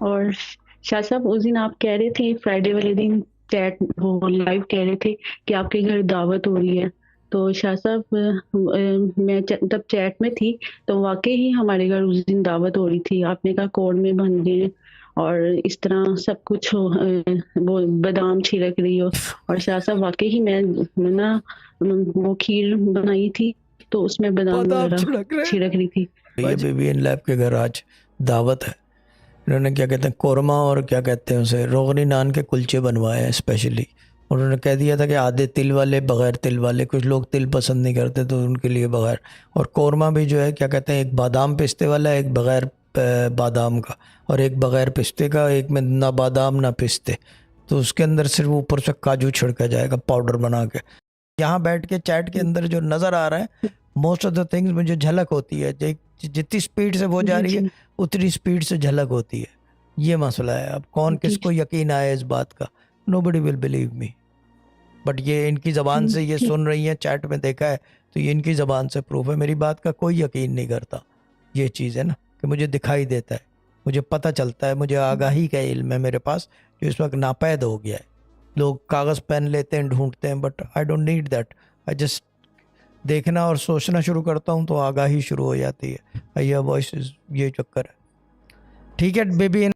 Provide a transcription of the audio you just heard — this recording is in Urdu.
اور شاہ صاحب اس دن آپ کہہ رہے تھے فرائیڈے والے دن چیٹ وہ لائیو کہہ رہے تھے کہ آپ کے گھر دعوت ہو رہی ہے. تو شاہ صاحب میں تب چیٹ میں تھی تو واقعی ہی ہمارے گھر اس دن دعوت ہو رہی تھی. آپ نے کہا کوڑ میں بن گئے اور اس طرح سب کچھ ہو, وہ بادام چھڑک رہی ہو. اور شاہ صاحب واقعی ہی میں نا وہ کھیر بنائی تھی تو اس میں بادام بادام وغیرہ چھڑک رہے چھڑک رہی تھی. یہ بیبی ان لیب کے گھر آج دعوت ہے. انہوں نے کیا کہتے ہیں قورمہ اور کیا کہتے ہیں اسے روغنی نان کے کلچے بنوائے ہیں اسپیشلی. انہوں نے کہہ دیا تھا کہ آدھے تل والے بغیر تل والے, کچھ لوگ تل پسند نہیں کرتے تو ان کے لیے بغیر. اور قورمہ بھی جو ہے کیا کہتے ہیں ایک بادام پستے والا, ایک بغیر بادام کا, اور ایک بغیر پستے کا, ایک میں نہ بادام نہ پستے. تو اس کے اندر صرف اوپر سے کاجو چھڑکا جائے گا پاؤڈر بنا کے. یہاں بیٹھ کے چیٹ کے اندر جو نظر آ رہا ہے موسٹ آف دا تھنگز مجھے جھلک ہوتی ہے, جتنی سپیڈ سے وہ جا جی رہی ہے جی اتنی سپیڈ سے جھلک ہوتی ہے. یہ مسئلہ ہے. اب کون جی کس کو یقین آئے اس بات کا, nobody will believe me. But یہ ان کی زبان سے یہ ٹھیک. سن رہی ہیں, چیٹ میں دیکھا ہے تو یہ ان کی زبان سے پروف ہے. میری بات کا کوئی یقین نہیں کرتا. یہ چیز ہے نا کہ مجھے دکھائی دیتا ہے, مجھے پتہ چلتا ہے, مجھے آگاہی کا علم ہے میرے پاس جو اس وقت ناپید ہو گیا ہے. لوگ کاغذ پین لیتے ہیں ڈھونڈتے ہیں, but I don't need that. I just دیکھنا اور سوچنا شروع کرتا ہوں تو آگاہی شروع ہو جاتی ہے. یہ وائسز, یہ چکر ہے. ٹھیک ہے بیبی.